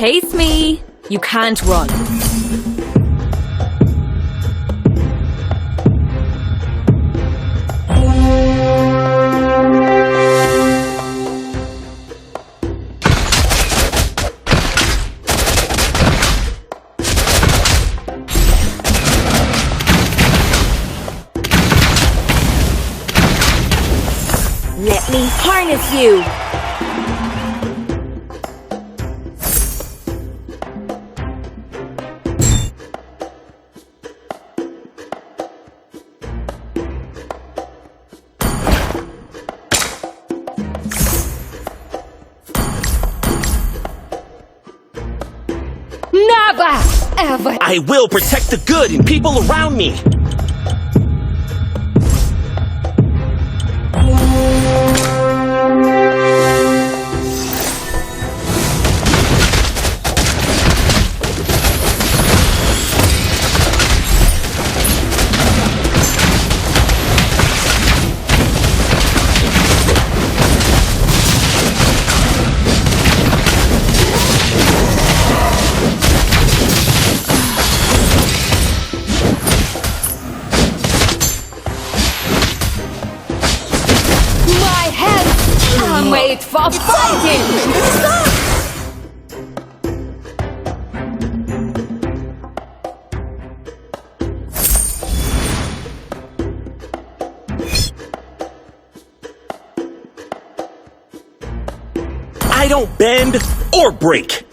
Chase me. You can't run. Let me harness you! Never! Ever! I will protect the good and people around me! Wait for fighting! I don't bend or break.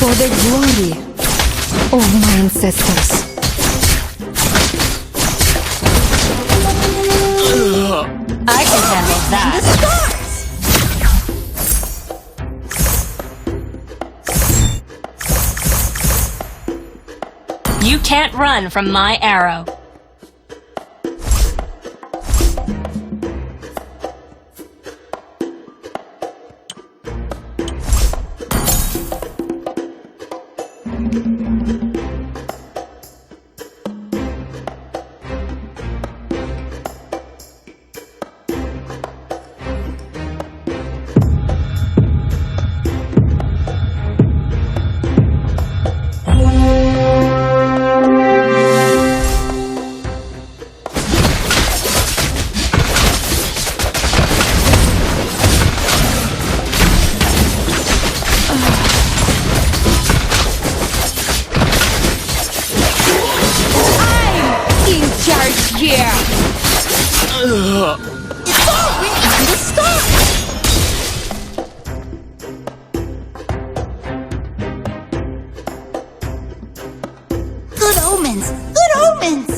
For the glory of my ancestors. I can handle that. You can't run from my arrow. Here! It's all written in the stars! Good omens! Good omens!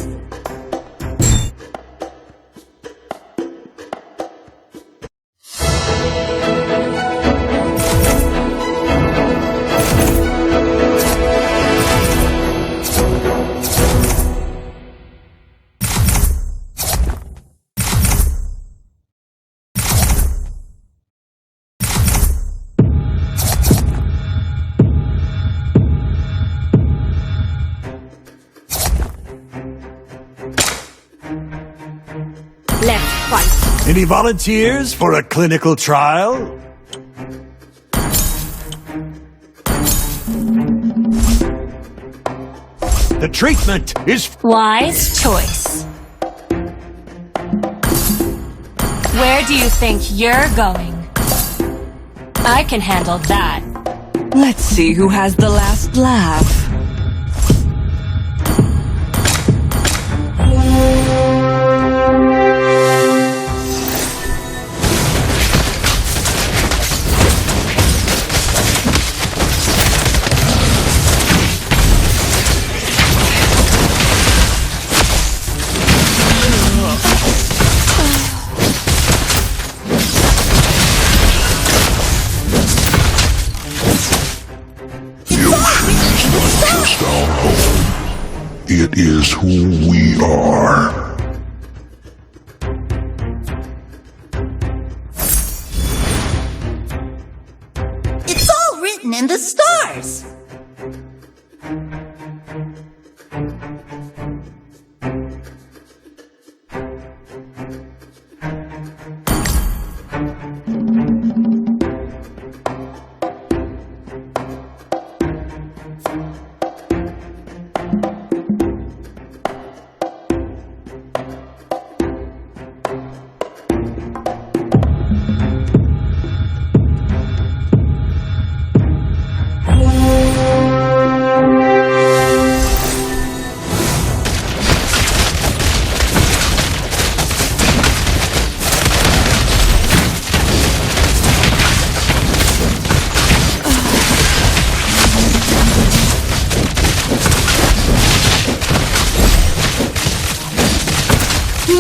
Let's fight. Any volunteers for a clinical trial? The treatment is... Wise choice. Where do you think you're going? I can handle that. Let's see who has the last laugh. The ocean is not just our home. It is who we are. It's all written in the stars.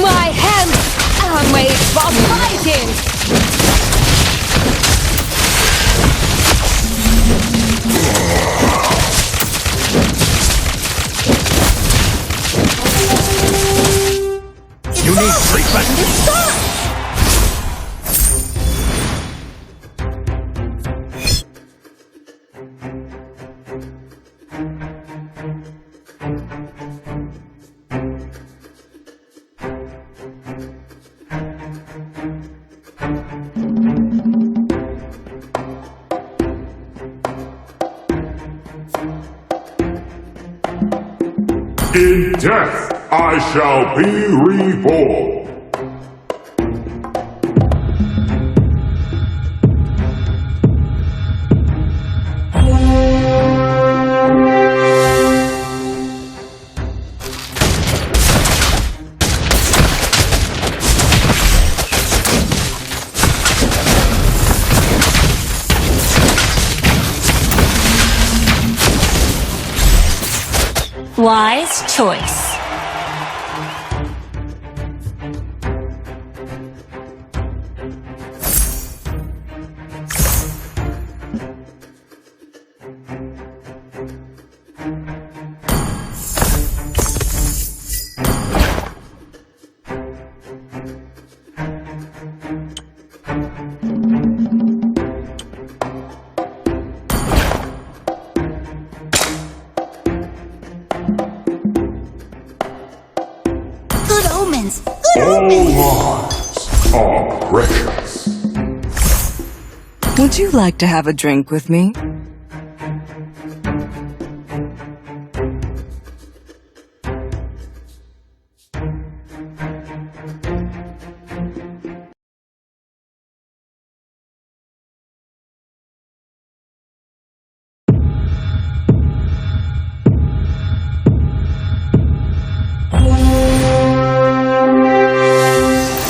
My hands are made for fighting! You need treatment. In death I shall be reborn. Wise choice. Good omens. Good All omens. lives are precious. Would you like to have a drink with me?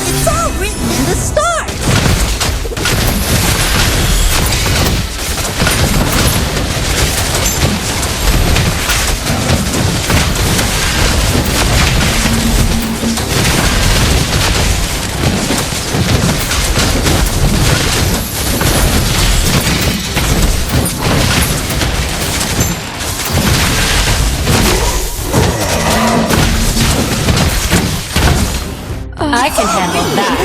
It's all written in the stars. I can handle that.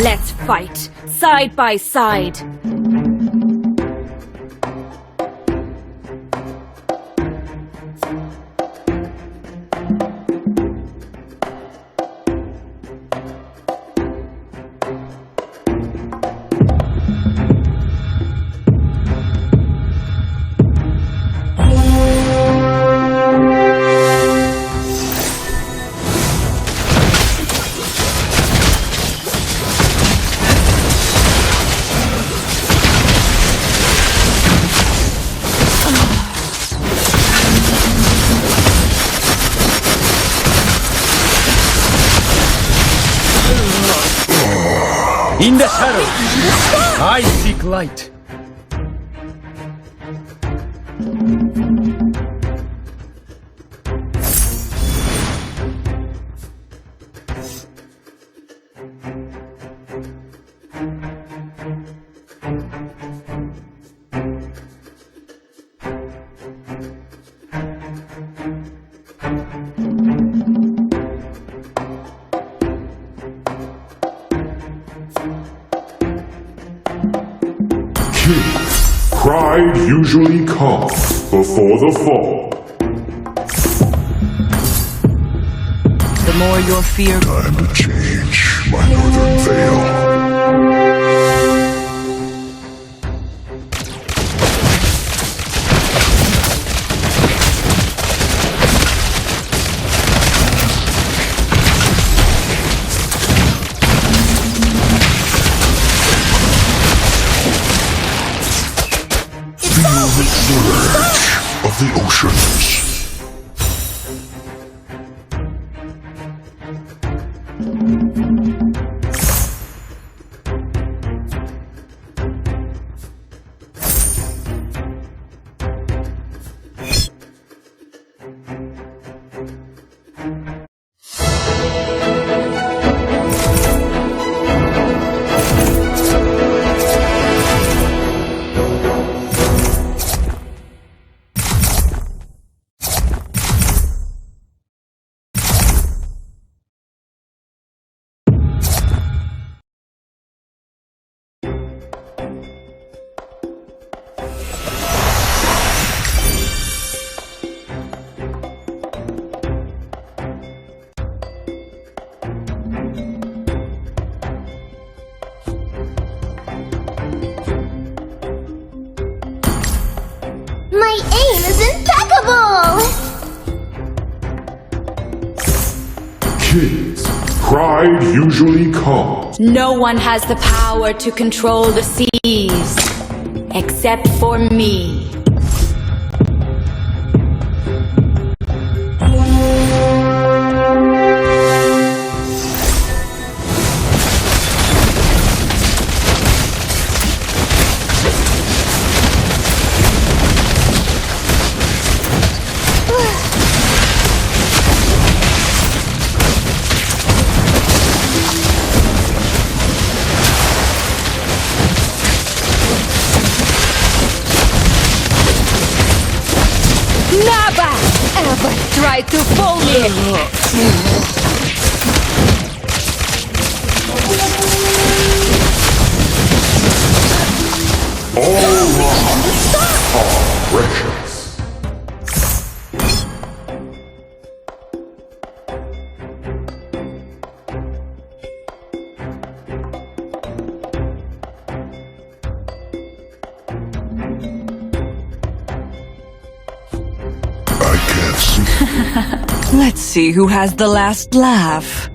Let's fight, side by side. in the stars. I seek light. Pride usually comes before the fall. The more your fear, Time to change my northern veil. Feel the surge of the oceans. My aim is impeccable! Kids, pride usually comes. No one has the power to control the seas, except for me. Never ever try to fool me! All lives are precious. I can't see. let's see who has the last laugh.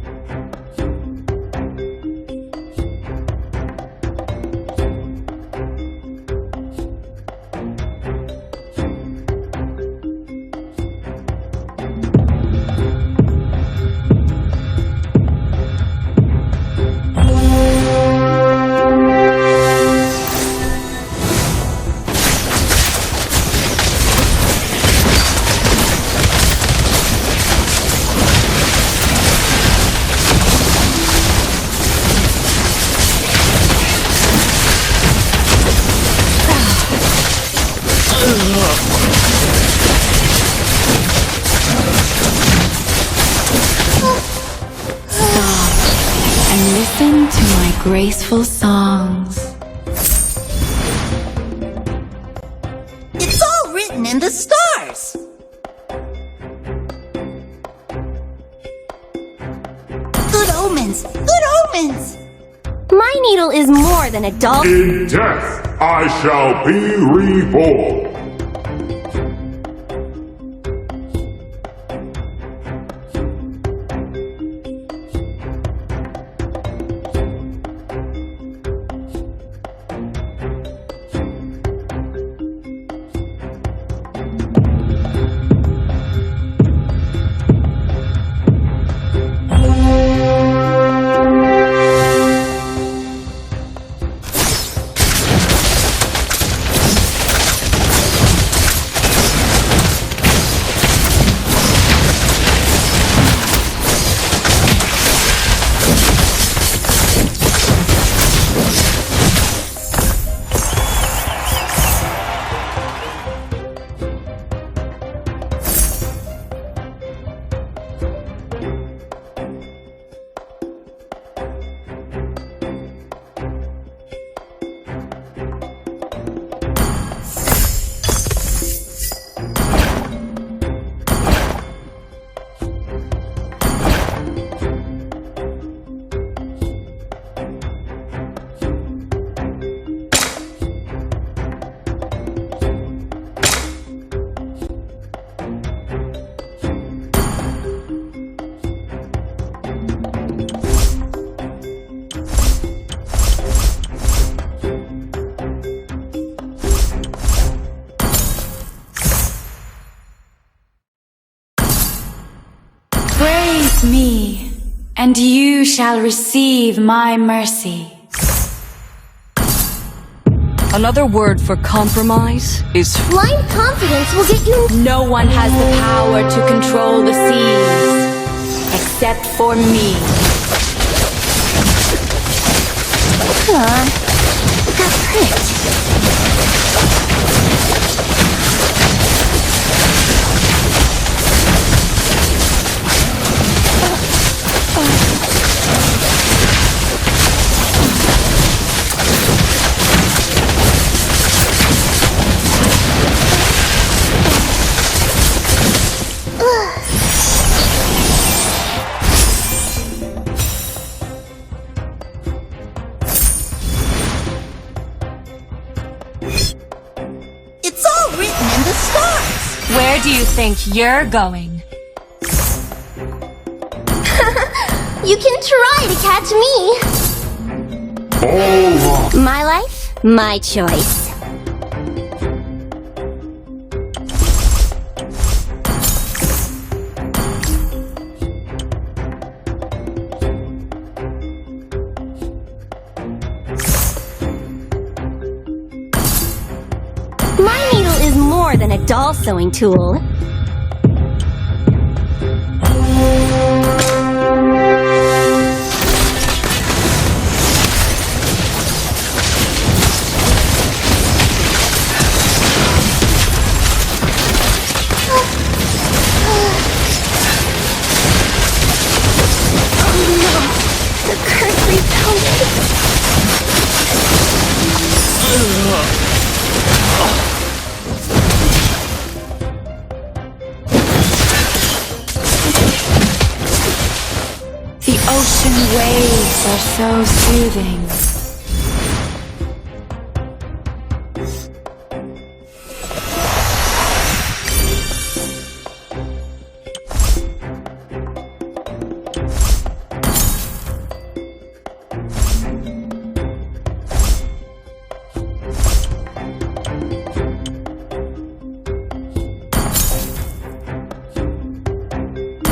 And listen to my graceful songs. It's all written in the stars. Good omens! Good omens! My needle is more than a dull. In death, I shall be reborn. and you shall receive my mercy. Another word for compromise is Blind confidence will get you. No one has the power to control the seas, except for me. Got pricked. It's all written in the stars. Where do you think you're going? You can try to catch me. My life, my choice. My needle is more than a doll sewing tool. The curse rebounded. The ocean waves are so soothing.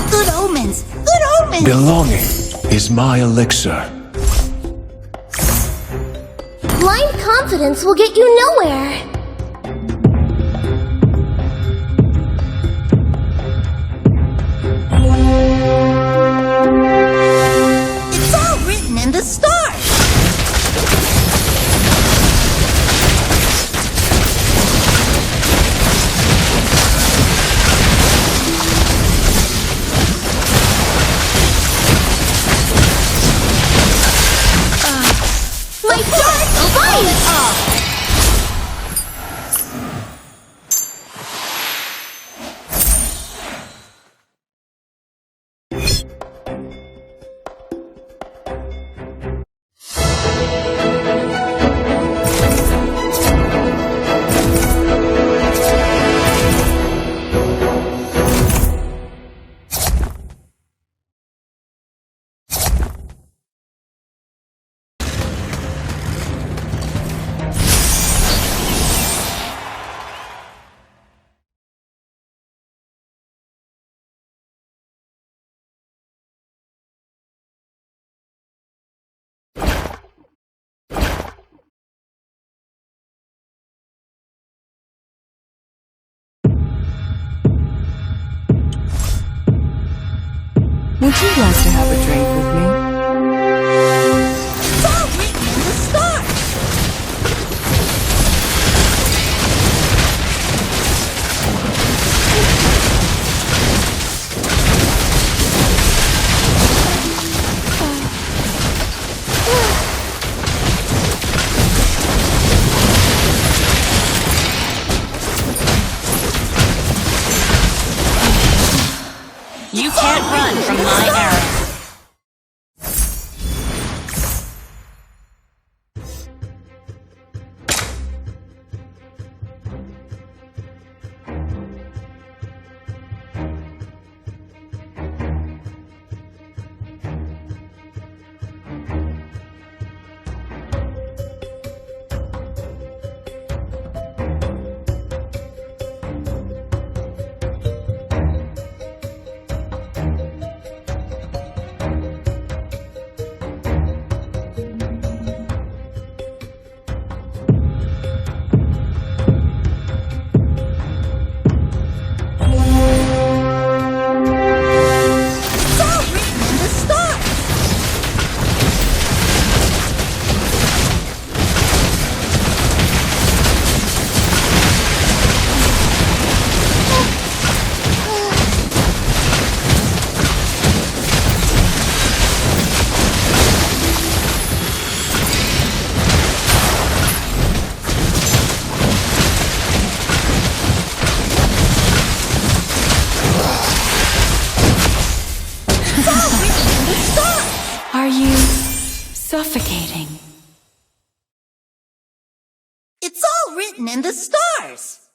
Good omens. Good omens. Belonging is my elixir. Blind confidence will get you nowhere. It's all written in the stars. My dark light! Would you like to have a drink with me? It's all written in the stars. You can't run from my arrow. suffocating. It's all written in the stars.